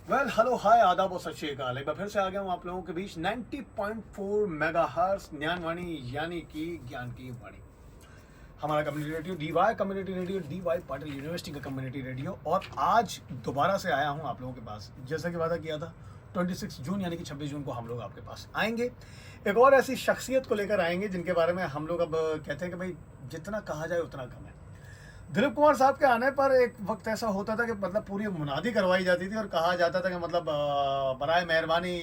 Well hello hi आदाब और सत श्री अकाल। एक बार फिर से आ गया हूँ आप लोगों के बीच 90.4 मेगाहर्ट्ज ज्ञानवाणी यानी कि ज्ञान की वाणी, हमारा community radio DY community radio DY Patil University का कम्युनिटी रेडियो। और आज दोबारा से आया हूँ आप लोगों के पास, जैसा कि वादा किया था 26 जून यानी कि 26 जून को हम लोग आपके पास आएंगे। एक और ऐसी शख्सियत को लेकर आएंगे जिनके बारे में हम लोग अब कहते हैं कि भाई जितना कहा जाए उतना कम है। दिलीप कुमार साहब के आने पर एक वक्त ऐसा होता था कि मतलब पूरी मुनादी करवाई जाती थी और कहा जाता था कि मतलब बराए मेहरबानी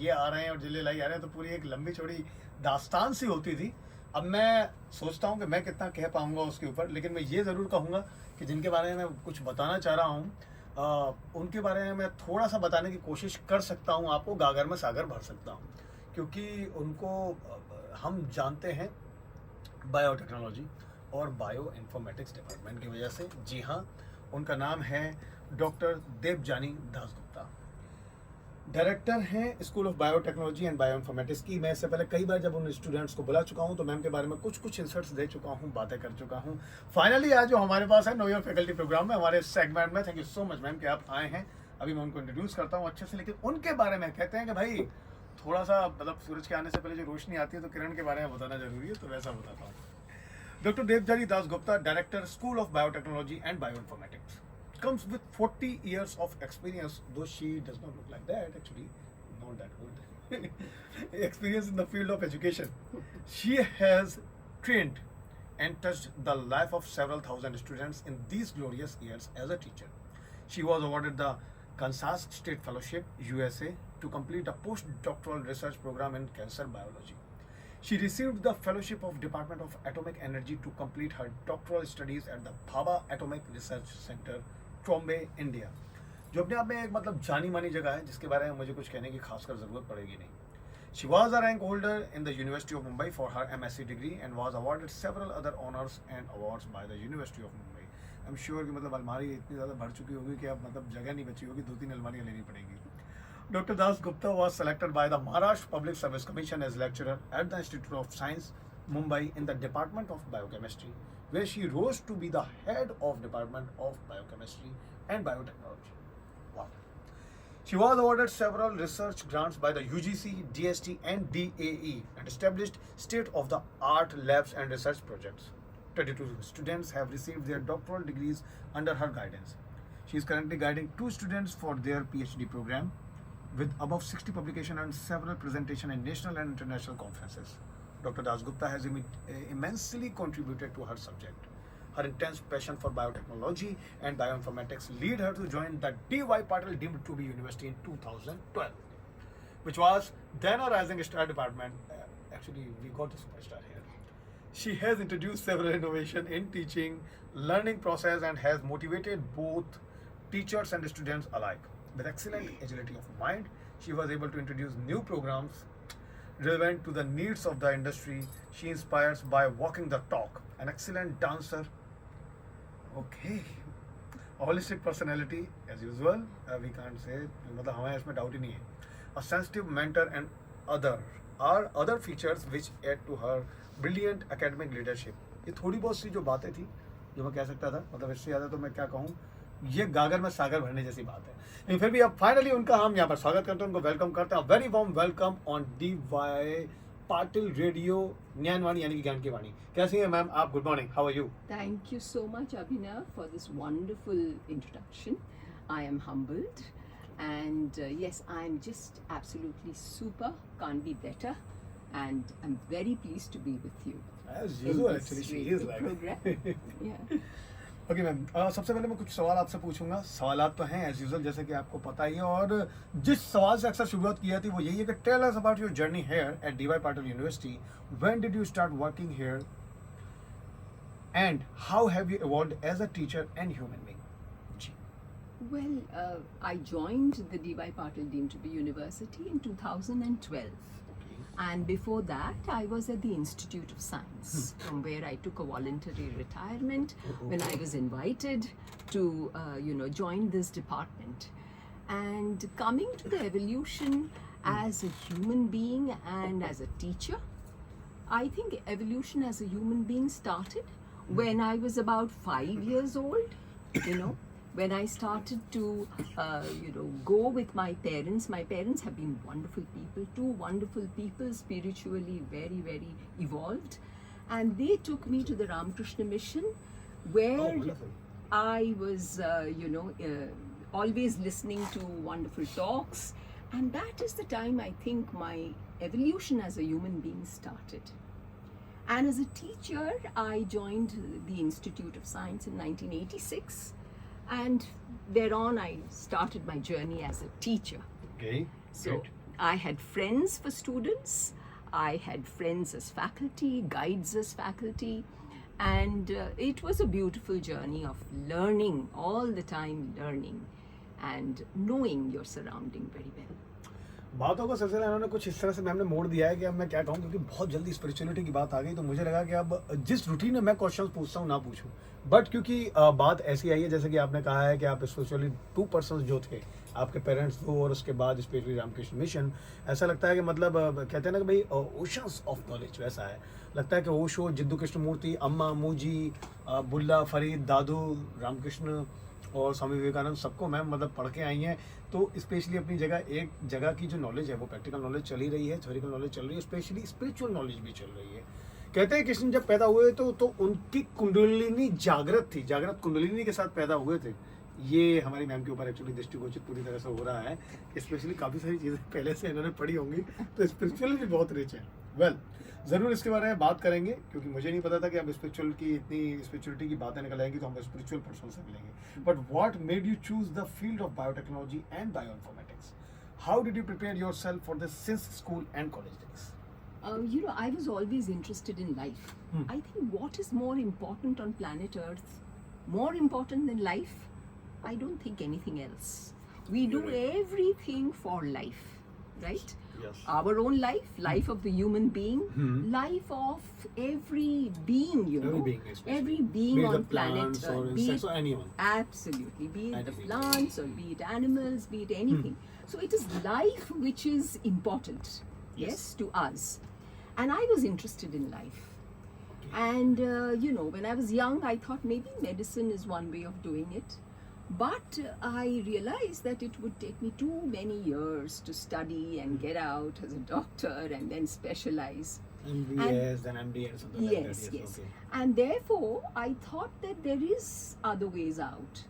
ये आ रहे हैं और जिले लाई आ रहे हैं, तो पूरी एक लंबी चौड़ी दास्तान सी होती थी। अब मैं सोचता हूँ कि मैं कितना कह पाऊँगा उसके ऊपर, लेकिन मैं ये ज़रूर कहूँगा कि जिनके बारे में मैं कुछ बताना चाह रहा हूँ उनके बारे में मैं थोड़ा सा बताने की कोशिश कर सकता हूँ, आपको गागर में सागर भर सकता हूँ, क्योंकि उनको हम जानते हैं बायोटेक्नोलॉजी और बायो इन्फॉर्मेटिक्स डिपार्टमेंट की वजह से। जी हाँ, उनका नाम है डॉक्टर देब जानी दासगुप्ता। डायरेक्टर हैं school of biotechnology and bio informatics की। मैं इससे पहले कई बार जब उन स्टूडेंट्स को बुला चुका हूं तो मैम के बारे में कुछ इंसर्ट्स दे चुका हूं, बातें कर चुका हूं। फाइनली आज जो हमारे पास है नो योर फैकल्टी प्रोग्राम में, हमारे सेगमेंट में, thank you so much ma'am कि आप आए हैं। अभी मैं उनको इंट्रोड्यूस करता हूँ अच्छे से, लेकिन उनके बारे में कहते हैं कि भाई थोड़ा सा मतलब सूरज के आने से पहले जो रोशनी आती है तो किरण के बारे में बताना जरूरी है, तो वैसा बताता हूँ। Dr. Deb Jani Dasgupta, Director, School of Biotechnology and Bioinformatics, comes with 40 years of experience, though she does not look like that, actually, not that old. Experience in the field of education. She has trained and touched the life of several thousand students in these glorious years as a teacher. She was awarded the Kansas State Fellowship, USA, to complete a postdoctoral research program in cancer biology. She received the fellowship of Department of Atomic Energy to complete her doctoral studies at the Bhabha Atomic Research Center, Trombay, India, जो अपने आप में एक मतलब जानी मानी जगह है जिसके बारे में मुझे कुछ कहने की खासकर ज़रूरत पड़ेगी नहीं। She was a rank holder in the University of Mumbai for her MSc degree and was awarded several other honors and awards by the University of Mumbai. I'm sure कि मतलब अलमारी इतनी ज़्यादा भर चुकी होगी कि अब मतलब जगह नहीं बची होगी, 2-3 अलमारियाँ लेनी पड़ेंगी। Dr. Dasgupta was selected by the Maharashtra Public Service Commission as lecturer at the Institute of Science, Mumbai, in the Department of Biochemistry, where she rose to be the head of Department of Biochemistry and Biotechnology. Wow. She was awarded several research grants by the UGC, DST, and DAE, and established state-of-the-art labs and research projects. 22 students have received their doctoral degrees under her guidance. She is currently guiding 2 students for their PhD program, with above 60 publications and several presentations in national and international conferences. Dr. Dasgupta has immensely contributed to her subject. Her intense passion for biotechnology and bioinformatics lead her to join the D.Y. Patil deemed to be university in 2012, which was then a rising star department. Actually, we got a superstar here. She has introduced several innovations in teaching, learning process, and has motivated both teachers and students alike. With excellent agility of mind, she was able to introduce new programs relevant to the needs of the industry. She inspires by walking the talk. An excellent dancer. Okay. A holistic personality, as usual. We can't say, मतलब हमें इसमें doubt ही नहीं है. A sensitive mentor and other features which add to her brilliant academic leadership. ये थोड़ी बहुत सी जो बातें थी जो मैं कह सकता था, मतलब इससे ज़्यादा तो मैं क्या कहूँ, ये गागर में सागर भरने जैसी बात है। लेकिन फिर भी अब फाइनली उनका हम यहाँ पर स्वागत करते हैं, उनको वेलकम करते हैं। Very warm welcome on DY Patil radio Gyanvani यानी कि ज्ञान की वाणी। कैसी हैं मैम आप? Good morning, how are you? Thank you so much, Abhinav, for this wonderful introduction. I am humbled, and yes, I'm just absolutely super, can't be better, and I'm very pleased to be with you. As usual, actually, she is like. Program. Yeah. Okay ma'am, सबसे पहले मैं कुछ सवाल आपसे पूछूंगा। सवालात तो हैं एज यूजुअल, जैसे कि आपको पता ही है, और जिस सवाल से अक्सर शुरुआत की जाती है वो यही है कि tell us about your journey here at DY Patil University. When did you start working here and how have you evolved as a teacher and human being? जी। Well, I joined the D.Y. Patil deemed to be university in 2012. And before that, I was at the Institute of Science, from where I took a voluntary retirement when I was invited to, join this department. And coming to the evolution as a human being and as a teacher, I think evolution as a human being started when I was about 5 years old, when I started to, go with my parents have been wonderful people, two wonderful people, spiritually very, very evolved. And they took me to the Ramakrishna Mission, where wonderful. I was, always listening to wonderful talks. And that is the time I think my evolution as a human being started. And as a teacher, I joined the Institute of Science in 1986. And thereon, I started my journey as a teacher. Okay. So Great. I had friends for students, I had friends as faculty, guides as faculty, and it was a beautiful journey of learning, all the time learning and knowing your surrounding very well. बातों का सिलसिला इन्होंने कुछ इस तरह से ma'am ने मोड़ दिया है कि अब मैं क्या कहूँ, क्योंकि बहुत जल्दी स्पिरिचुअलिटी की बात आ गई, तो मुझे लगा कि अब जिस रूटीन में मैं क्वेश्चंस पूछता हूँ ना पूछूं, बट क्योंकि बात ऐसी आई है जैसे कि आपने कहा है कि आप स्पिरिचुअली 2 पर्सन जो थे, आपके पेरेंट्स वो और उसके बाद स्पेशली रामकृष्ण मिशन, ऐसा लगता है कि मतलब कहते हैं ना कि भाई ओशंस ऑफ नॉलेज वैसा है, लगता है कि ओशो, जिद्दू कृष्णमूर्ति, अम्मा, मूजी, बुल्ला, फरीद, दादू, रामकृष्ण और स्वामी विवेकानंद, सबको मैम मतलब पढ़ के आई हैं। तो स्पेशली अपनी जगह एक जगह की जो नॉलेज है वो प्रैक्टिकल नॉलेज चल ही रही है, थ्योरिकल नॉलेज चल रही है, स्पेशली स्पिरिचुअल नॉलेज भी चल रही है। कहते हैं कृष्ण जब पैदा हुए तो उनकी कुंडलिनी जागृत थी, जागृत कुंडलिनी के साथ पैदा हुए थे। ये हमारी मैम के ऊपर एक्चुअली दृष्टिगोचर पूरी तरह से हो रहा है, स्पेशली काफ़ी सारी चीज़ें पहले से इन्होंने पढ़ी होंगी, तो स्पिरिचुअली भी बहुत रिच है। वेल, ज़रूर इसके बारे में बात करेंगे, क्योंकि मुझे नहीं पता था कि अब स्पिरिचुअल की इतनी स्पिरिचुअलिटी की बातें निकल आएंगी, तो हम स्पिरिचुअल पर्सन से मिलेंगे। But what made you choose the field of biotechnology and bioinformatics? How did you prepare yourself for this since school and college days? I was always interested in life. I think what is more important on planet Earth, more important than life, I don't think anything else. We do everything for life, right? Yes. Our own life, life of the human being, life of every being, Every being, especially. every being Be it on the planet plants or Earth. insects or anyone. Absolutely. Be it the Anything. plants or be it animals, be it anything. So it is life which is important, yes, to us. And I was interested in life. And, when I was young, I thought maybe medicine is one way of doing it. But I realized that it would take me too many years to study and get out as a doctor and then specialize. MBS, then MD and something like that. Yes. Okay. And therefore, I thought that there is other ways out.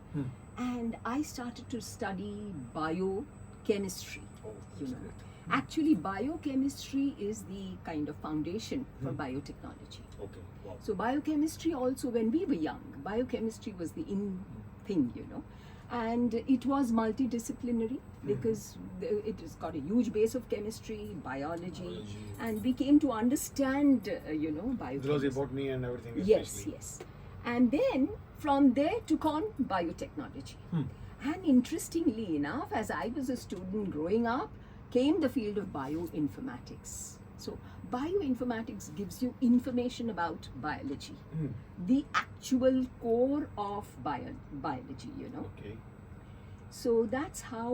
And I started to study biochemistry. Oh, you that's know. great. Actually, biochemistry is the kind of foundation for biotechnology. Okay. Wow. So biochemistry also, when we were young, biochemistry was the in thing, and it was multidisciplinary because it has got a huge base of chemistry, biology. And we came to understand, biochemistry. Zoology, botany and everything. Yes. And then from there took on biotechnology. And interestingly enough, as I was a student growing up, came the field of bioinformatics. So bioinformatics gives you information about biology, the actual core of biology, Okay. So that's how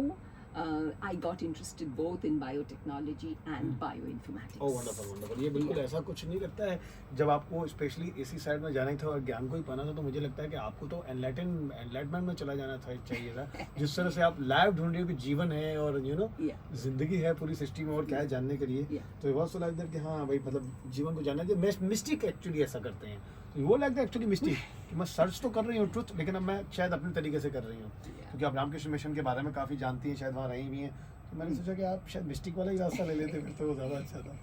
I got interested both in biotechnology and bioinformatics. Oh, wonderful, wonderful. ये बिल्कुल ऐसा कुछ नहीं लगता है, जब आपको specially इसी साइड में जाना ही था और ज्ञान को ही पाना था, तो मुझे लगता है कि आपको तो एनलाइटमेंट में चला जाना था, चाहिए था, जिस तरह से आप लाइव ढूंढ रहे हो कि जीवन है और जिंदगी है पूरी सृष्टि में और क्या है जानने के लिए, तो ये बहुत लाइक दैट कि हाँ भाई मतलब जीवन को जानना चाहिए। मिस्टिक एक्चुअली ऐसा करते हैं, तो वो लाइक दैट एक्चुअली मिस्टिक कि मैं सर्च तो कर रही हूँ ट्रुथ, लेकिन अब मैं शायद अपने तरीके से कर रही हूँ, क्योंकि आप रामकृष्ण मिशन के बारे में काफ़ी जानती हैं, शायद वहाँ रही भी हैं, तो मैंने सोचा कि आप शायद मिस्टिक वाला ही रास्ता ले लेते फिर तो वो ज़्यादा अच्छा था।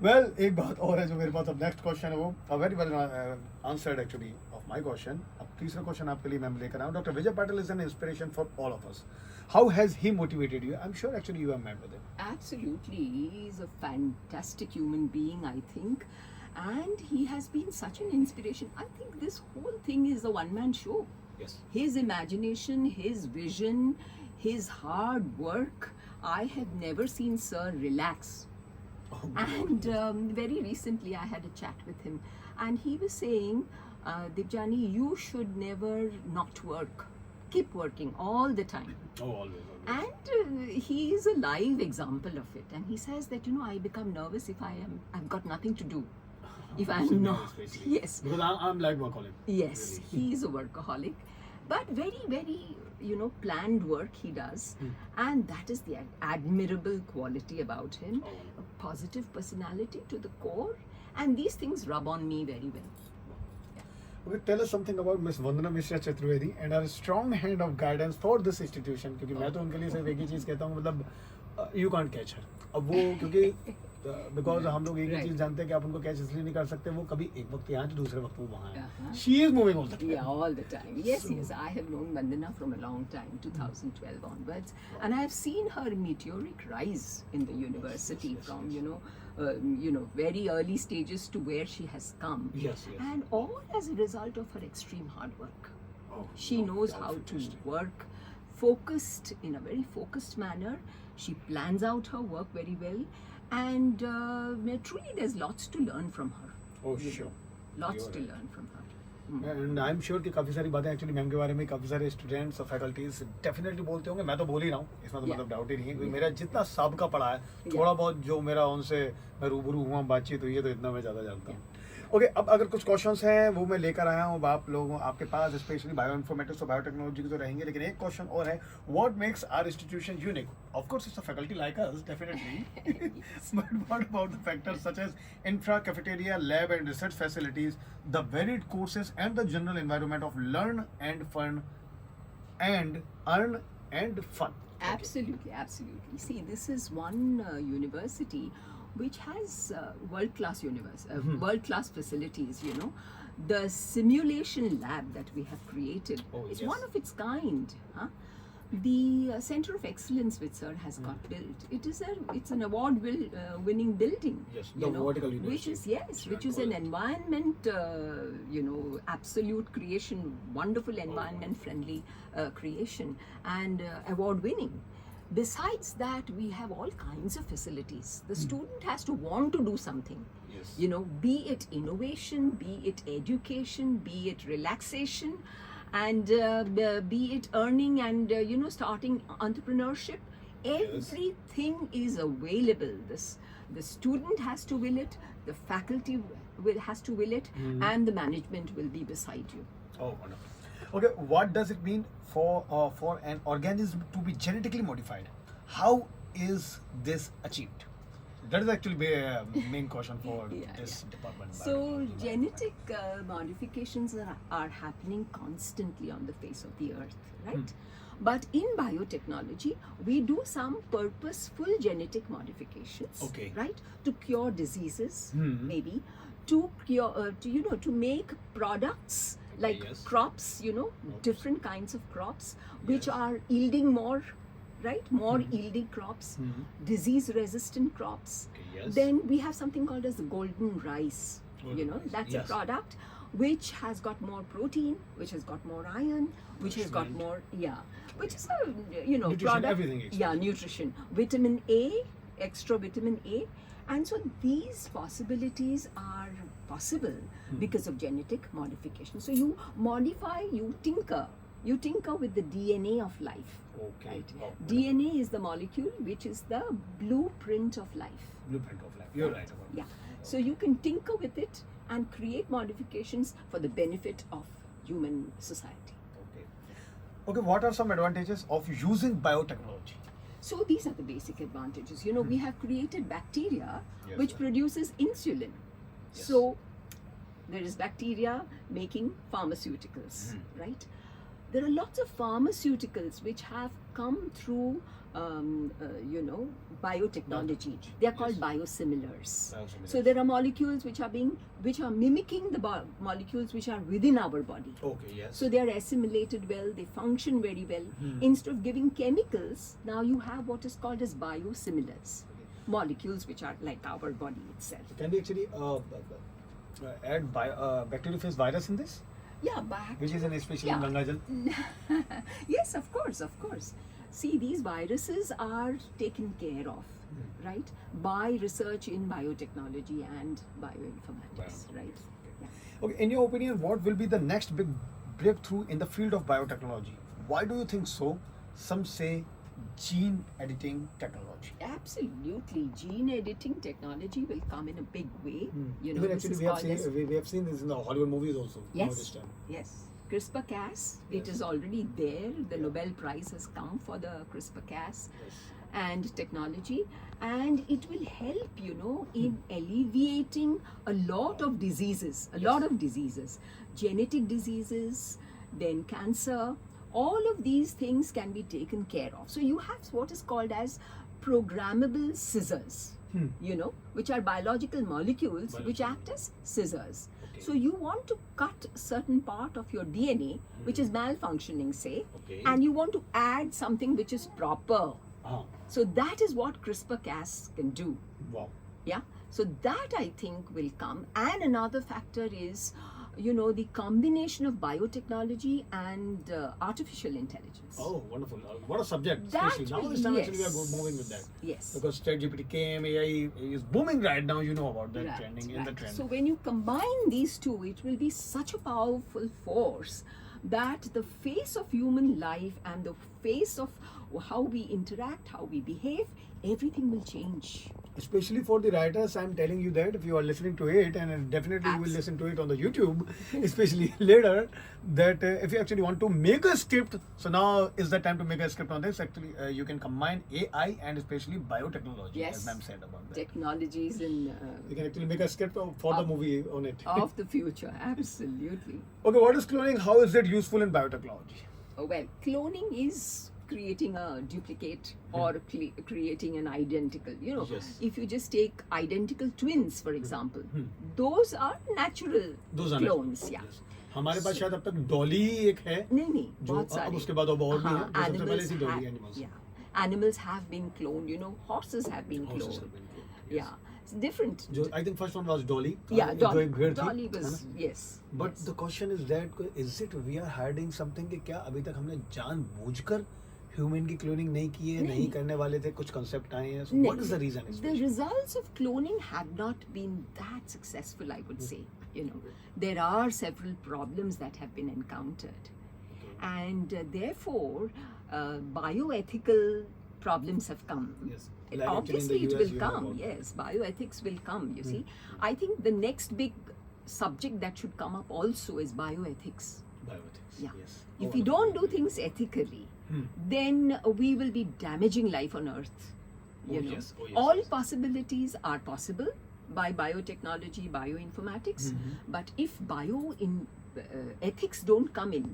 वेल, एक बात और है जो मेरे पास अब नेक्स्ट क्वेश्चन है, वो very well answered actually of my question. अब तीसरा क्वेश्चन आपके लिए मैं लेकर आऊँ। Doctor Vijay Patil is an inspiration for all of us. How has he motivated you? I'm sure actually you have met with him. Absolutely. He is a fantastic human being, I think. And he has been such an inspiration. I think this whole thing is a one-man show. Yes. His imagination, his vision, his hard work. I have never seen Sir relax. And very recently I had a chat with him. And he was saying, Deb Jani, you should never not work. Keep working all the time. Oh, always. And he is a live example of it. And he says that, I become nervous if I've got nothing to do. If I'm not. Yes. Because I'm like workaholic. Yes, Really. he is a workaholic. but very, very, planned work he does. And that is the admirable quality about him. A positive personality to the core. And these things rub on me very well. Okay, tell us something about Miss Vandana Mishra Chaturvedi and our strong hand of guidance for this institution. क्योंकि मैं तो उनके लिए सिर्फ एक ही चीज़ कहता हूँ, मतलब you can't catch her. अब वो क्योंकि because हम लोग एक ही चीज़ जानते हैं कि आप उनको कैच इसलिए नहीं कर सकते, वो कभी एक वक्त यहाँ तो दूसरे वक्त वो वहाँ है. She is moving all the time. Yeah, all the time. Yes, yes. I have known Vandana from a long time, 2012 onwards, and I have seen her meteoric rise in the university from very early stages to where she has come. Yes, yes. And all as a result of her extreme hard work. Oh, She knows how to work focused in a very focused manner. She plans out her work very well, and truly there's lots to learn from her. Oh, sure. Lots You're to right. learn from her. And I am sure कि काफ़ी सारी बातें actually ma'am के बारे में काफ़ी सारे students और फैकल्टीज डेफिनेटली बोलते होंगे. मैं तो बोल ही रहा हूँ, इसमें तो मतलब डाउट ही नहीं है, क्योंकि मेरा जितना सबका पढ़ा है, थोड़ा बहुत जो मेरा उनसे मैं रूबरू हुआ, बातचीत हुई है, तो इतना मैं ज़्यादा जानता हूँ. ओके, अब अगर कुछ क्वेश्चंस हैं वो मैं लेकर आया हूँ, अब आप लोगों आपके पास स्पेशली बायो इन्फॉर्मेटिक्स और बायोटेक्नोलॉजी के तो रहेंगे, लेकिन एक क्वेश्चन और है, what makes our institution unique? Of course it's a faculty like us definitely, but what about the factors such as infra, cafeteria, lab and research facilities, the varied courses and the general environment of learn and fun and earn and fun. Absolutely, absolutely. See, this is one university which has world-class facilities. The simulation lab that we have created is one of its kind. The Center of Excellence which Sir has got built, it's an award-winning building. Yes, the vertical university. Which is an environment, absolute creation, wonderful environment-friendly creation, and award-winning. Besides that, we have all kinds of facilities. The student has to want to do something. Yes. Be it innovation, be it education, be it relaxation, and be it earning and starting entrepreneurship. Everything is available. The student has to will it, the faculty has to will it, and the management will be beside you. Oh, wonderful. Okay, what does it mean for an organism to be genetically modified? How is this achieved? That is actually a main question for this department. So genetic modifications are happening constantly on the face of the earth, right? But in biotechnology, we do some purposeful genetic modifications, right? To cure diseases, maybe, to cure, to make products like crops, different kinds of crops which are yielding more, right? More yielding crops, disease-resistant crops. Then we have something called as the golden rice. That's a product which has got more protein, which has got more iron, which has got more, which is a, nutrition, product. Everything. Nutrition, vitamin A, extra vitamin A. And so these possibilities are possible because of genetic modification. So you modify, you tinker with the DNA of life. Right? DNA is the molecule which is the blueprint of life. You're right about that. So you can tinker with it and create modifications for the benefit of human society. Okay, what are some advantages of using biotechnology? So these are the basic advantages. We have created bacteria which produces insulin. So there is bacteria making pharmaceuticals, right? There are lots of pharmaceuticals which have come through, biotechnology. They are called biosimilars. So there are molecules which are mimicking the molecules which are within our body. So they are assimilated well, they function very well. Instead of giving chemicals, now you have what is called as biosimilars, molecules which are like our body itself. So can we actually add bacteriophage virus in this? Which is especially in Gangajal? Yes, of course. See, these viruses are taken care of, right, by research in biotechnology and bioinformatics, right? Okay, in your opinion, what will be the next big breakthrough in the field of biotechnology? Why do you think so? Some say gene editing technology. Absolutely, gene editing technology will come in a big way. Even actually, we have seen this in the Hollywood movies also. Yes. CRISPR-Cas. It is already there. The Nobel Prize has come for the CRISPR-Cas and technology, and it will help, in alleviating a lot of diseases, genetic diseases, then cancer. All of these things can be taken care of. So you have what is called as programmable scissors, which are biological molecules which act as scissors. So you want to cut a certain part of your DNA which is malfunctioning, say, and you want to add something which is proper. So that is what CRISPR-Cas can do. Wow. Yeah. So that I think will come. And another factor is, the combination of biotechnology and artificial intelligence. Oh, wonderful. What a subject. That Especially now will- this time actually we are yes. moving with that. Yes. Because ChatGPT came, AI is booming right now, you know about that Right, trending in right. the trend. So when you combine these two, it will be such a powerful force that the face of human life and the face of how we interact, how we behave, everything will change. Especially for the writers, I'm telling you that if you are listening to it, and definitely you will listen to it on the YouTube, especially later, that if you actually want to make a script, so now is the time to make a script on this. Actually, you can combine AI and especially biotechnology, as ma'am said about that. Technologies in You can actually make a script for the movie on it. of the future, absolutely. Okay, what is cloning? How is it useful in biotechnology? Well, cloning is creating a duplicate or creating an identical. Yes. If you just take identical twins, for example, those are natural Those are clones. Yeah. Yes. हमारे पास शायद अब तक डॉली एक है नहीं, जो बहुत अब सारे. उसके बाद अब और भी हैं, जो सबसे पहले Animals थी Dolly have, animals. animals have been cloned. Horses have been Horses cloned. have been cloned, yes. Yeah, it's different. जो I think first one was Dolly. Yeah, जो एक भेड़ थी, Dolly है was, ना? yes. But yes. the question is that is it we are hiding something कि क्या अभी तक हमने जानबूझकर ह्यूमन की क्लोनिंग नहीं की है, नहीं करने वाले थे, कुछ कंसेप्ट आए हैं. So what is the reason? The results of cloning have not been that successful, I would say. There are several problems that have been encountered, and therefore bioethical problems have come. Yes. Like Obviously, actually in it the will US, you know come. about Yes, bioethics will come. You see, I think the next big subject that should come up also is bioethics. Bioethics. Yeah. Yes. If we don't do things ethically, then we will be damaging life on Earth. yes. Oh, yes, All yes. possibilities are possible by biotechnology, bioinformatics. But if ethics don't come in,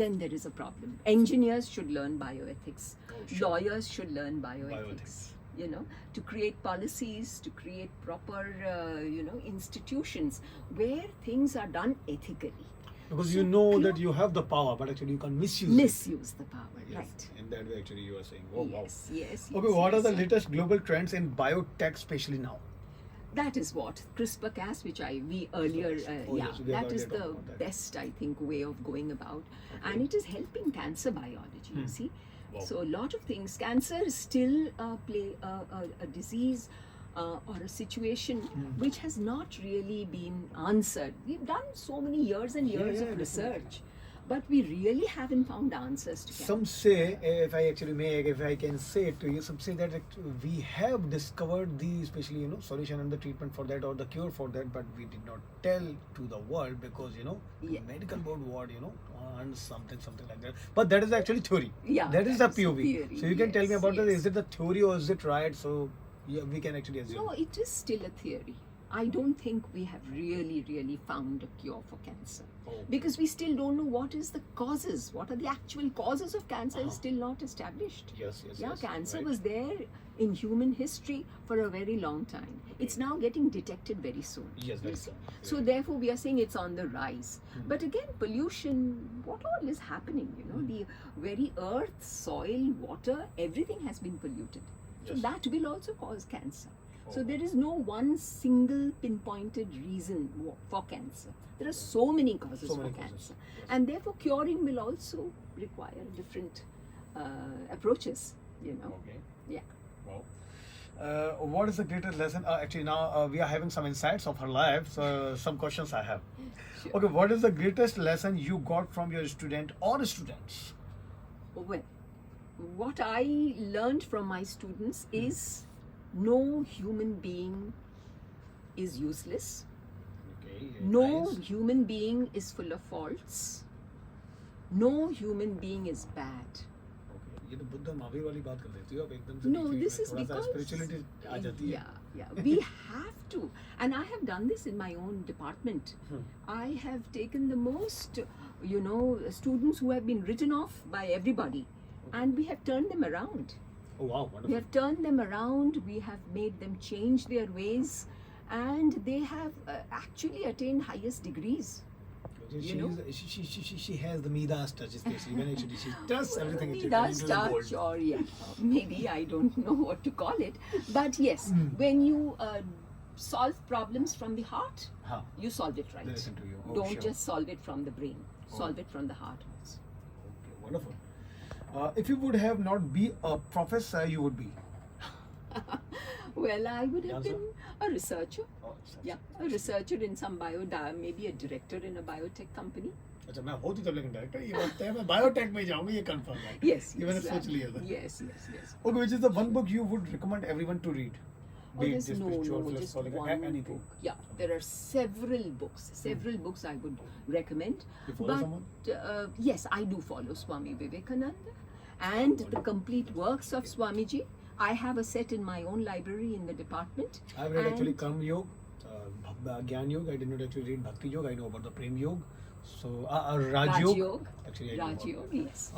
then there is a problem. Engineers should learn bioethics. Sure. Lawyers should learn bioethics. Bioethics. To create policies, to create proper, institutions where things are done ethically. Because So you know clo- that you have the power, but actually you can misuse it. Misuse the power, Yes. right? In that way, actually, you are saying, oh, wow. Yes. Okay, what are the yes. latest global trends in biotech, especially now? That is what CRISPR-Cas, which we earlier, Oh, yes, we have that is earlier the talked about that. best, I think, way of going about, and it is helping cancer biology. You see, Wow. so a lot of things. Cancer is still a disease or a situation which has not really been answered. We've done so many years and years of research, but we really haven't found answers to cancer. Some say, if I can say it to you, some say that we have discovered the, especially, solution and the treatment for that or the cure for that, but we did not tell to the world because, Yeah. medical board what, and something like that. But that is actually theory. Yeah, That is the that is POV. theory, So you can tell me yes, about that. yes. Is it the theory or is it right? So yeah, we can actually assume. No, it is still a theory. I don't think we have really found a cure for cancer. Oh. Because we still don't know what is the causes. What are the actual causes of cancer is still not established. Yes. Yeah, cancer right. was there in human history for a very long time. It's now getting detected very soon. Yes, you very see. soon. So therefore we are saying it's on the rise. But again, pollution, what all is happening, the very earth, soil, water, everything has been polluted. So Yes. that will also cause cancer. So Oh. there is no one single pinpointed reason for cancer. There are so many causes So for many causes. cancer. Yes. And therefore curing will also require different approaches, Okay. Yeah. Wow. What is the greatest lesson? Actually, now we are having some insights of her life. So some questions I have. Sure. Okay, what is the greatest lesson you got from your student or students? Well, what I learned from my students is no human being is useless. Okay. No nice. human being is full of faults. No human being is bad. Okay, ये तो बुद्ध महावीर वाली बात कर देती हो आप एकदम से No, बीच this में is थोड़ा सा because spirituality आ जाती है. yeah, we have to, and I have done this in my own department. I have taken the most, students who have been written off by everybody, and we have turned them around. Oh wow, We wonderful. have turned them around. We have made them change their ways, and they have actually attained highest degrees. She has the Midas touch, especially when actually she does everything. Midas touch, or maybe I don't know what to call it. But yes, when you solve problems from the heart, you solve it right. They listen to you. Oh, Don't sure. just solve it from the brain. Solve it from the heart. Okay, wonderful. If you would have not be a professor, you would be. Well, I would have Answer? been a researcher. Oh, Yeah, a researcher in some maybe a director in a biotech company. अच्छा मैं होती तब लेकिन director ये बात है मैं biotech में जाऊंगा ये कंफर्म है. Yes, ये मैंने सोच exactly. लिया था. Yes. Okay, which is the one book you would recommend everyone to read? Be it There's just no, spiritual, just philosophical, one anything. book. Yeah, there are several books. Several books I would recommend. You follow but someone? yes, I do follow Swami Vivekananda and the complete works of Swamiji. I have a set in my own library in the department. I've read actually And- Karma Yoga, Gyan Yoga. I did not actually read Bhakti Yoga. I know about the Prem Yoga. So Raj Yoga. Actually, I know Raj about Yoga, yes.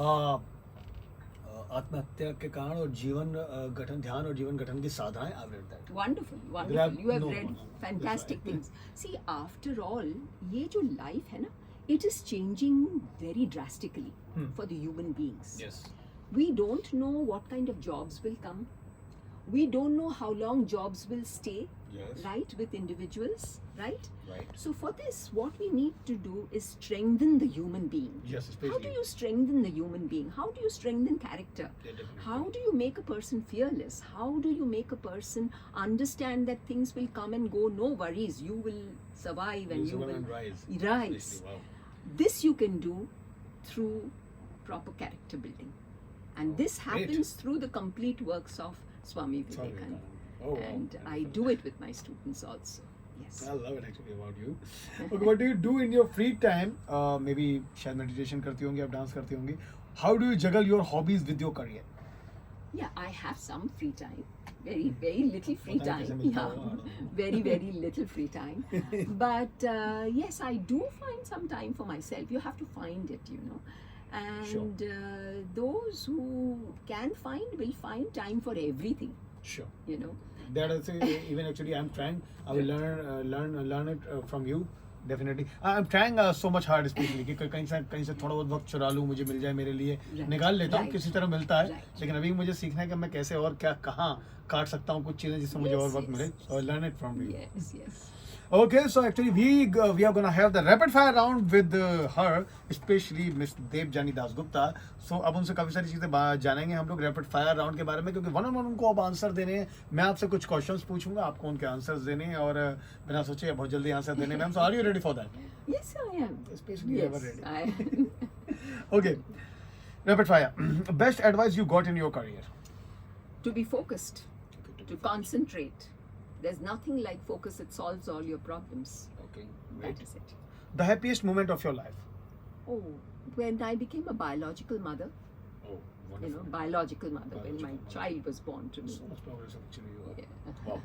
आत्महत्या के कारण और जीवन गठन ध्यान और जीवन गठन की साधनाएं. I've read that. Wonderful. Grab- You have no, read no, no. fantastic That's right. things. See, after all, ये जो life है ना, it is changing very drastically for the human beings. Yes. We don't know what kind of jobs will come. We don't know how long jobs will stay, Yes. right, with individuals, right? Right. So for this, what we need to do is strengthen the human being. Yes, How especially. do you strengthen the human being? How do you strengthen character? Yeah, definitely. How do you make a person fearless? How do you make a person understand that things will come and go, no worries, you will survive and you Survive will and rise. rise. Especially, wow. This you can do through proper character building. And this Great. happens through the complete works of Swami Sorry, Vivekananda. Oh, wow. And I do it with my students also. Yes. I love it actually about you. Okay, what do you do in your free time? Maybe शायद meditation करती होंगी, आप dance करती होंगी. How do you juggle your hobbies with your career? Yeah, I have some free time. Very, very little free पता नहीं कैसे time. मिलता Yeah, होगा, I don't know. very, very little free time. But yes, I do find some time for myself. You have to find it, And those who can find will find time for everything, Sure. That is even actually I'm trying. I will learn it from you. Definitely. I'm trying so much hard, especially कि कहीं से थोड़ा बहुत वक्त चुरा लूँ, मुझे मिल जाए मेरे लिए. Right. निकाल लेता हूँ, Right. किसी तरह मिलता है. Right. लेकिन अभी मुझे सीखना है कि मैं कैसे और क्या कहाँ काट सकता हूँ कुछ चीजें जिससे मुझे और वक्त मिले. So I'll learn it from you. Yes. Okay, so actually we are gonna have the rapid fire round with her, especially Ms.Deb Jani Dasgupta. So अब उनसे काफी सारी चीजें जानेंगे हम लोग रैपिड फायर राउंड के बारे में, क्योंकि वन ऑन वन उनको अब आंसर देने हैं. मैं आपसे कुछ क्वेश्चंस पूछूंगा, आपको उनके आंसर्स देने हैं और बिना सोचे बहुत जल्दी आंसर देने. Ma'am, so are you ready for that? Yes, I am. Especially Yes, ever ready. I am. Okay, rapid fire. Best advice you got in your career? To be focused, to concentrate. There's nothing like focus, it solves all your problems. Okay, That is it. The happiest moment of your life? Oh, when I became a biological mother, Oh, wonderful. biological mother, when my Biological mother. child was born to me. So much progress actually you are. Yeah. Wow.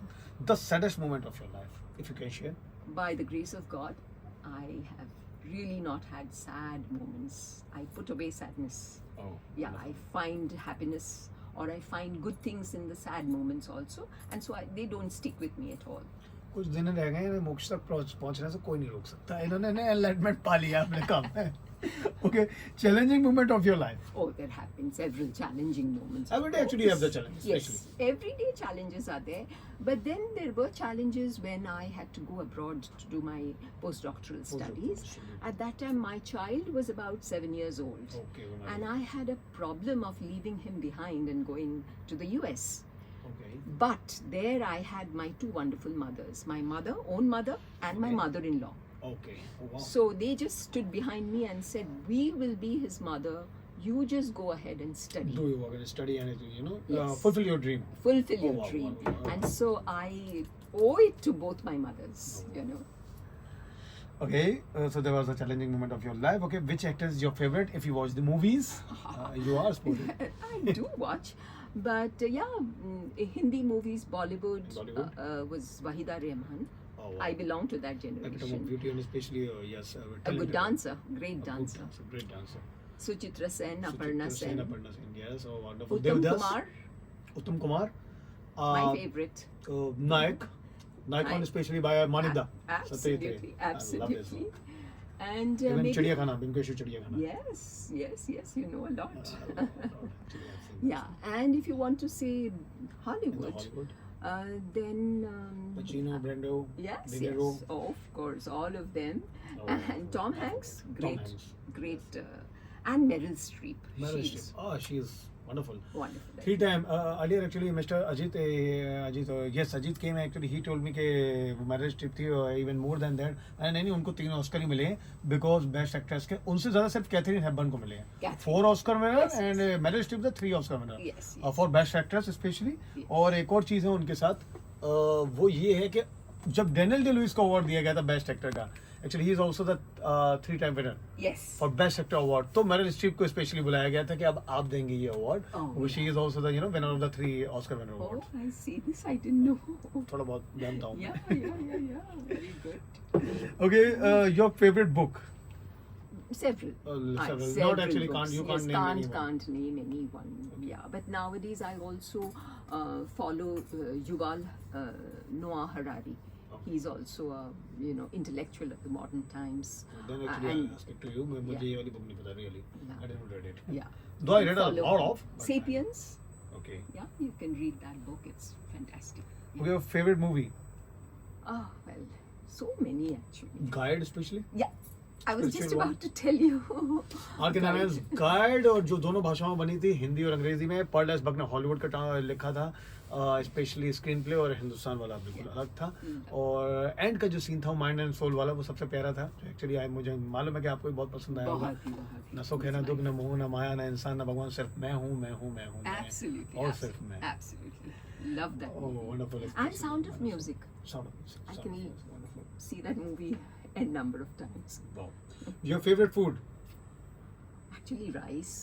The saddest moment of your life, if you can share? By the grace of God, I have really not had sad moments. I put away sadness. Oh. Yeah, I find happiness, or I find good things in the sad moments also, and so they don't stick with me at all. कुछ दिन रह गए हैं, मोक्ष तक पहुंचने से कोई नहीं रोक सकता. इन्होंने ने एनलाइटमेंट पा लिया अपने काम में. Okay, challenging moment of your life. Oh, there have been several challenging moments. Every day of actually you have the course. challenges, Yes, especially. everyday challenges are there. But then there were challenges when I had to go abroad to do my postdoctoral studies. Absolutely. At that time, my child was about 7 years old. Okay. And I had a problem of leaving him behind and going to the US. Okay. But there I had my two wonderful mothers, my own mother, and my Okay. mother-in-law. Okay. Oh, wow. So they just stood behind me and said, "We will be his mother. You just go ahead and study. Do your work and study anything, Yes. fulfill your dream. Fulfill your wow, dream." wow, wow. And so I owe it to both my mothers, Oh, wow. Okay, so there was a challenging moment of your life. Okay, which actor is your favorite if you watch the movies? You are sporty. I do watch, but Hindi movies, Bollywood, Bollywood? was Wahida Rehman. Oh, wow. I belong to that Epitome of generation. beauty and especially, yes, A good talented. dancer, great A good dancer. great dancer. Suchitra Sen, Aparna Suchitra Sen, Aparna Sen, yes, oh wonderful. Uttam Devdas, Kumar, Uttam Kumar. my favorite. Naik. Naik Naik. on especially by Manida. Absolutely, absolutely. And Even maybe, Chidiyakhana, Binkeshu Chidiyakhana. yes, you know a lot. Actually, Yeah, and if you want to say In the Hollywood, Hollywood. then Pacino, Brando, yes, De yes, Niro. oh, of course, all of them, Oh, and Tom Hanks, Tom great, Hanks. great, and Meryl Streep, Meryl she's Streep. Oh, she is wonderful. wonderful. 3 time earlier actually Mr. Ajit came actually he told me कि वो Meryl Streep थी even more than that नहीं उनको 3 Oscar ही मिले हैं because best actress के उनसे ज़्यादा सिर्फ कैथरीन हेपबर्न को मिले हैं Catherine. 4 Oscar winner Yes, and Meryl Streep the 3 Oscar winner Yes, for best actress especially Yes. और एक और चीज़ है उनके साथ वो ये है कि जब डेनियल डे लुइस को अवार्ड दिया गया था बेस्ट एक्टर का actually he is also the 3 time winner Yes. For best actor award तो मेरिल स्ट्रीप को स्पेशली बुलाया गया था कि अब आप देंगे ये award Oh, she is also the winner of the 3 Oscar winner Oh, award I see this. I didn't know. थोड़ा बहुत जानता हूँ Yeah. Very good. Okay your favourite book Several. several. Not Several actually books. you can't Yes, name anyone. can't name anyone. Yeah, but nowadays I also follow Yuval Noah Harari. He's also a intellectual of the modern times. Then actually and I ask it to you मुझे ये वाली book नहीं पता really Yeah. I didn't read it yeah, though I read a follow lot of but- Sapiens. okay Yeah, you can read that book. It's fantastic. Yeah. okay your favorite movie Oh well, so many actually. guide especially Yeah, I was just Spiritual about to tell you. और क्या नाम है guide और जो दोनों भाषाओं में बनी थी हिंदी और अंग्रेजी में पर्ल एस बक ने हॉलीवुड का लिखा था स्पेशली स्क्रीन प्ले और हिंदुस्तान वाला बिल्कुल अलग था और एंड का जो सीन था माइंड एंड सोल वाला वो सबसे प्यारा था एक्चुअली मुझे मालूम है कि आपको भी बहुत पसंद आया होगा बहुत न सुख है न दुख न मोह न माया न इंसान न भगवान सिर्फ मैं हूँ मैं Absolutely. और सिर्फ मैं Absolutely. Love that Oh, movie. wonderful. And Sound of Music. Sound of music. I Sound can of music. Wonderful. see that movie a number of times. Wow. Your favorite food? Actually, rice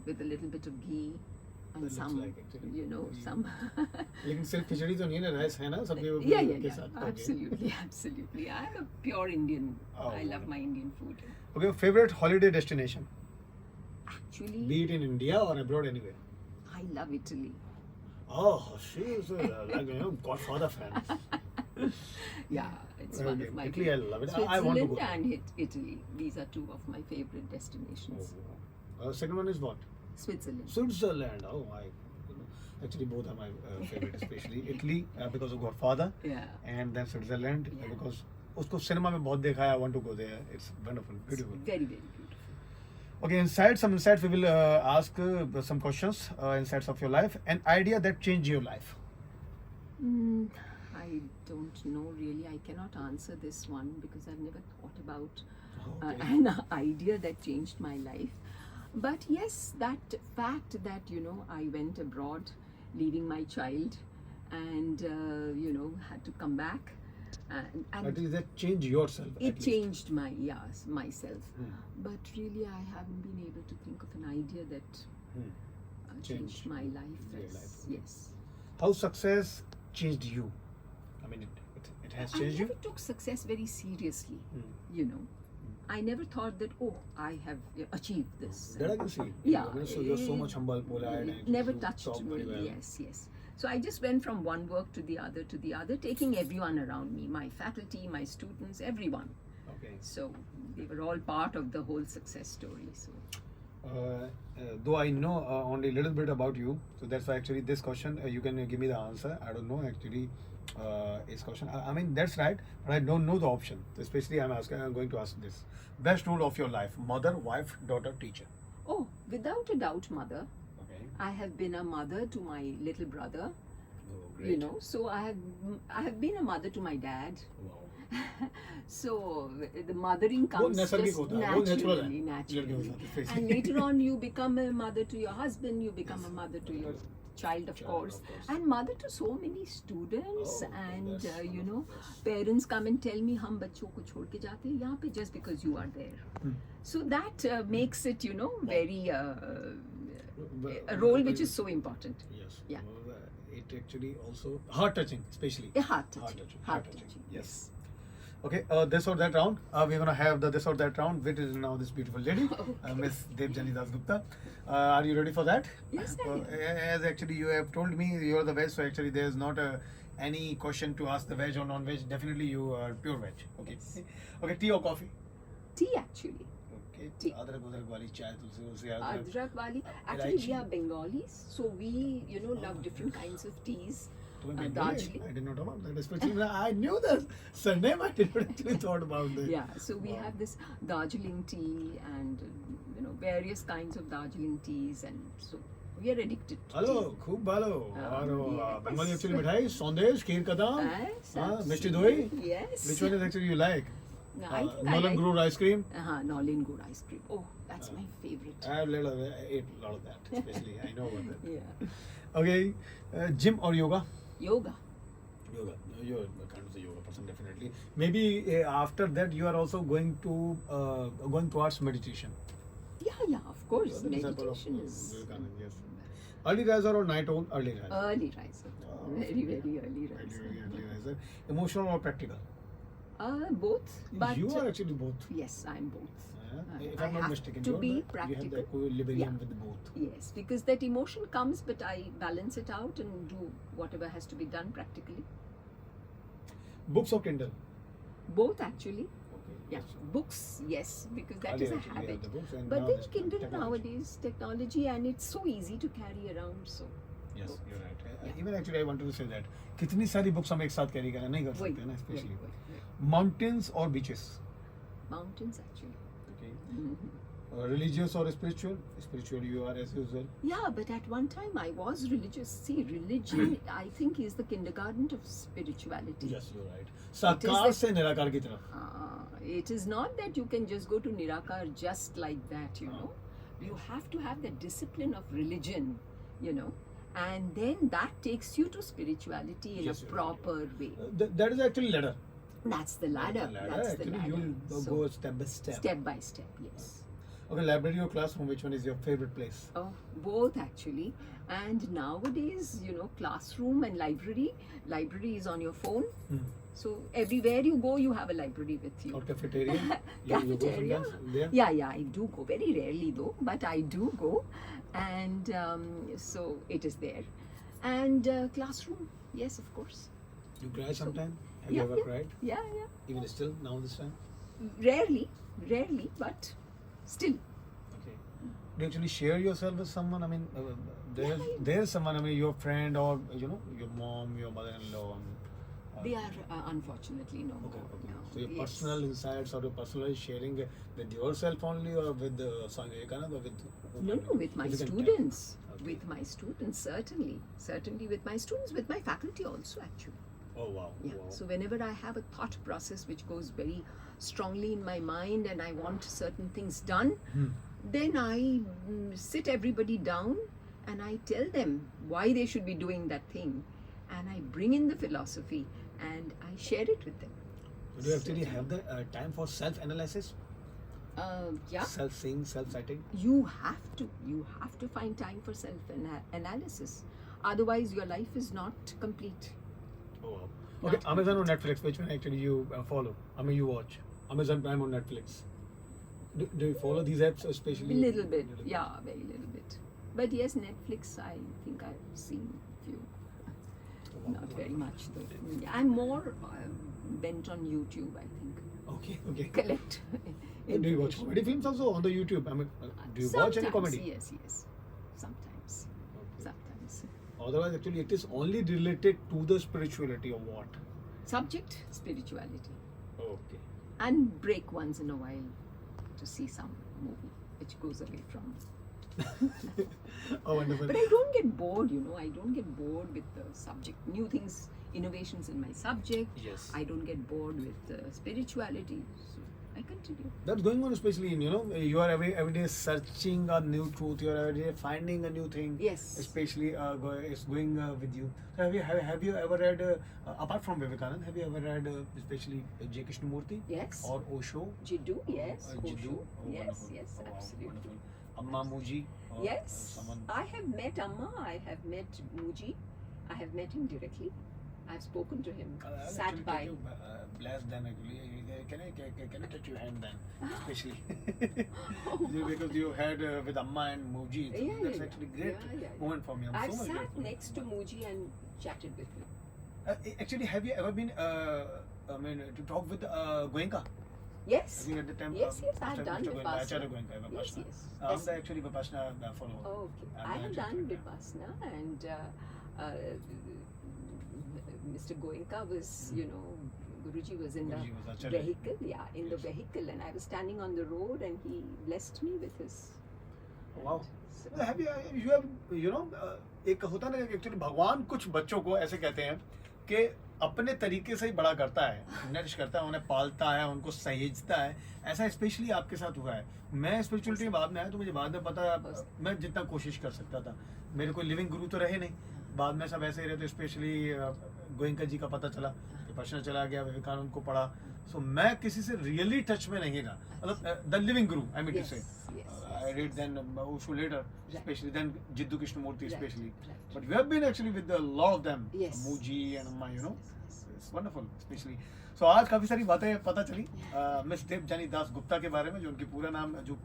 with a little bit of ghee and That looks some, like actually ghee. some. लेकिन सिर्फ खिचड़ी तो नहीं है ना rice है ना सबके के साथ Okay. Absolutely. I'm a pure Indian. Oh, I love my Indian food. Okay, favorite holiday destination? Actually, Be it in India or abroad anywhere. I love Italy. Oh, she is Godfather fan. Yeah, it's one Okay, of my Italy, I love it. I Switzerland want to go. and Italy. These are two of my favorite destinations. Second one is what? Switzerland. Switzerland. Oh my. Actually, both are my favorite, especially Italy because of Godfather, Yeah. and then Switzerland Yeah. because उसको cinema में बहुत देखा है. I want to go there. It's wonderful, beautiful. Very, very beautiful. Okay, some insights. We will ask some questions. Insights of your life. An idea that changed your life. I don't know really. I cannot answer this one because I've never thought about Okay. an idea that changed my life. But yes, that fact that I went abroad, leaving my child, and had to come back, and At least that changed yourself. it at least. changed myself. Hmm. But really, I haven't been able to think of an idea that Hmm. changed my life. Your Yes, life. yes. How success changed you? I mean, it has I changed you. never took success very seriously. Hmm. I never thought that I have achieved this. That I can see. Yeah. I mean, so you're so much humble, polite, and Never you touched talk me. very well. Yes. So I just went from one work to the other, taking everyone around me, my faculty, my students, everyone. Okay. So they were all part of the whole success story. So Though I know only a little bit about you, so that's why actually this question you can give me the answer. I don't know actually this question. I mean that's right, but I don't know the option. Especially I'm going to ask this. Best role of your life: mother, wife, daughter, teacher. without a doubt, mother. Okay. I have been a mother to my little brother. Oh, great. So I have been a mother to my dad. Wow. So the mothering वो comes नैसर्गिक just होता है, वो natural है, naturally. लड़कियों के साथ, And later on, you become a mother to your husband, you become a mother to your child of Child, course, of course. and mother to so many students, Oh, and that's you know, wonderful. parents come and tell me हम बच्चों को छोड़ के जाते हैं यहाँ पे just because you are there. So that makes it, you know, very a role which is so important. Yes. Yeah. It actually also heart touching, especially. Heart touching. Heart touching. Yes. Okay, this or that round. We're gonna have the this or that round, which is now this beautiful lady, Ms.Deb Jani Dasgupta. Are you ready for that? Yes, I am. As actually you have told me you're the veg, so actually there's not any question to ask the veg or non-veg. Definitely you are pure veg. Okay. Yes. Okay, tea or coffee? Tea actually. Okay. Tea. Adrak wali chai, tulsi adrak. Adrak wali. Actually, we are Bengalis, so we, you know, love different kinds of teas. Darjeeling. I did not know about that. Especially I knew the surname. I did not actually thought about it. Yeah, so we have this Darjeeling tea and you know various kinds of Darjeeling teas, and so we are addicted to Hello, tea. खूब भालो. और yes. Bengali actually मिठाई, संदेश, खीर कदम, Yes, मिष्टी दोई. Yes. Which one is actually you like? No, I think I Nolan like Groove ice cream. Nolan Gur ice cream. Oh, that's my favorite. I ate a lot of that. Especially I know about that. Yeah. Okay, gym or yoga? Yoga. Yoga. You're kind of the yoga person, definitely. Maybe after that you are also going to going towards meditation. Yeah, of course. You're the disciple of Meditation is Vivekananda, yes. Early riser or night owl? Early riser. early riser. Very, very early riser. Early riser. Emotional or practical? Both. But You are actually both. yes, I'm both. If I I'm not have mistaken, to you are be You have practical. the equilibrium Yeah. with both. Yes, because that emotion comes, but I balance it out and do whatever has to be done practically. Books or Kindle? Both actually. Okay. Yeah, yes. books, yes, because that Earlier is a actually we had habit. the books and But now then this Kindle technology. nowadays, technology, and it's so easy to carry around. So Yes, both. you're right. Yeah. Even actually I wanted to say that कितनी सारी books हम एक साथ carry करना नहीं कर Wait, सकते ना, especially wait. mountains or beaches. Mountains actually. Okay. Mhm. Religious or spiritual? Spiritual you are as usual. Yeah, but at one time I was religious. See, religion I think is the kindergarten of spirituality. Yes, you're right. साकार से निराकार की तरफ. It is not that you can just go to Nirakar just like that, you know. You have to have the discipline of religion, you know, and then that takes you to spirituality in Yes, a you're proper way. That is actually ladder. That's the ladder. That's the Actually, ladder. you'll So, go step by step. step by step, yes. Okay, library or classroom, which one is your favorite place? Oh, both actually. And nowadays, you know, classroom and library is on your phone. So everywhere you go, you have a library with you. Or cafeteria? You go Cafeteria. sometimes there? Yeah, I do go. Very rarely though, but I do go. And so it is there. And classroom, yes, of course. You cry sometime? Have Yeah, you ever yeah. cried? Yeah. Even still, now this time? Rarely, but still. Okay. Do you actually share yourself with someone? I mean, Yeah. there's someone, I mean, your friend or, you know, your mom, your mother-in-law. They are unfortunately no Okay, more. okay. No. So your Yes. personal insights or your personal sharing with yourself only or with Swami Vivekananda or with No, with my If you can tell. students. Okay. With my students, certainly with my students, with my faculty also actually. Oh, wow. Yeah. Wow. So whenever I have a thought process which goes very strongly in my mind and I want certain things done, then I sit everybody down and I tell them why they should be doing that thing, and I bring in the philosophy and I share it with them. So do you actually have the time for self-analysis? Yeah. Self-seeing, self-citing? You have to find time for self-analysis. Otherwise, your life is not complete. Oh, wow. Okay, Not Amazon or Netflix, which one actually you follow? I mean, you watch? Amazon Prime or Netflix? Do you follow these apps especially? A little bit, yeah, very little bit. But yes, Netflix, I think I've seen few. Not very much though. I'm more bent on YouTube, I think. Okay. Collect. Do you watch comedy films also on the YouTube? I mean, do you watch any comedy? Yes. Sometimes. Okay. Sometimes. Otherwise, actually, it is only related to the spirituality or what? Subject, spirituality. Okay. And break once in a while to see some movie which goes away from. Oh, wonderful. But I don't get bored, you know. I don't get bored with the subject. New things, innovations in my subject. Yes. I don't get bored with spirituality. So I continue. That's going on, especially in, you are every day searching a new truth. You are every day finding a new thing. Yes. Especially it's going with you. So have you ever read apart from Vivekanand? Have you ever read especially J. Krishnamurti? Yes. Or Osho? Jiddu, yes. Jiddu? Osho. Oh, Yes, wonderful. yes, Oh, wow, absolutely. wonderful. Amma Muji? Or Yes, someone. I have met Amma, I have met Muji, I have met him directly. I've spoken to him, I'll sat actually by. take you, bless them actually. Can I touch your hand then? Especially because you had with Amma and Muji. So Yeah, that's yeah, actually yeah. great Yeah, yeah. moment for me. I'm I've so much sat grateful. next to Muji and chatted with him. Actually, have you ever been to talk with Goenka? Yes. I think at the time. Yes, yes, I've done Mr. Goenka, Acharya Vipassana. Goenka, Yes, Vipassana. yes. I'm Yes. the actually Vipassana follower. Oh, okay. I'm I the have Acharya done Goenka. Vipassana, and Mr. Goenka was, Guruji was in Guruji was the Acharya. vehicle, in the Yes. vehicle, and I was standing on the road, and he blessed me with his. Wow. So, Have you एक होता है ना actually भगवान कुछ बच्चों को ऐसे कहते हैं कि अपने तरीके से ही बड़ा करता है, नरिश करता है, उन्हें पालता है, उनको सहेजता है. ऐसा स्पेशली आपके साथ हुआ है. मैं स्पिरिचुअलिटी में बाद में आया तो मुझे बाद में पता, मैं जितना कोशिश कर सकता था, मेरे कोई लिविंग गुरु तो रहे नहीं. बाद में सब ऐसे ही रहे. तो स्पेशली गोयंका जी का पता चला कि प्रश्न चला गया, विवेकानंद को पढ़ा. सो मैं किसी से रियली टच में नहीं रहा, मतलब the living Guru I mean to से. I read then Osho later, especially then Jiddu Krishnamurti especially. Right. But we have been actually with a lot of them, Yes. Muji and Amma, Yes. It's wonderful, especially. So आज काफी सारी बातें पता चली Ms.Deb Jani Dasgupta के बारे में, जो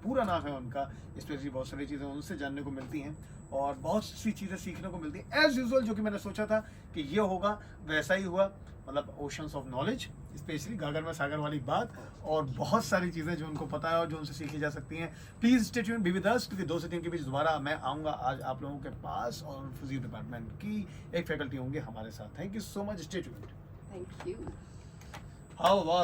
पूरा नाम है उनका, स्पेशली बहुत सारी चीज़ें उनसे जानने को मिलती हैं और बहुत सी चीज़ें सीखने को मिलती हैं. एज यूजुअल जो कि मैंने सोचा था कि ये होगा वैसा ही हुआ, मतलब ओशंस ऑफ नॉलेज, स्पेशली गागर में सागर वाली बात, और बहुत सारी चीज़ें जो उनको पता है और जो उनसे सीखी जा सकती हैं. Please stay tuned, be with us, क्योंकि 2 से 3 के बीच दोबारा मैं आऊँगा आज आप लोगों के पास, और फिजिक्स डिपार्टमेंट की एक फैकल्टी होंगे हमारे साथ. Thank you so much, stay tuned. Thank you. How was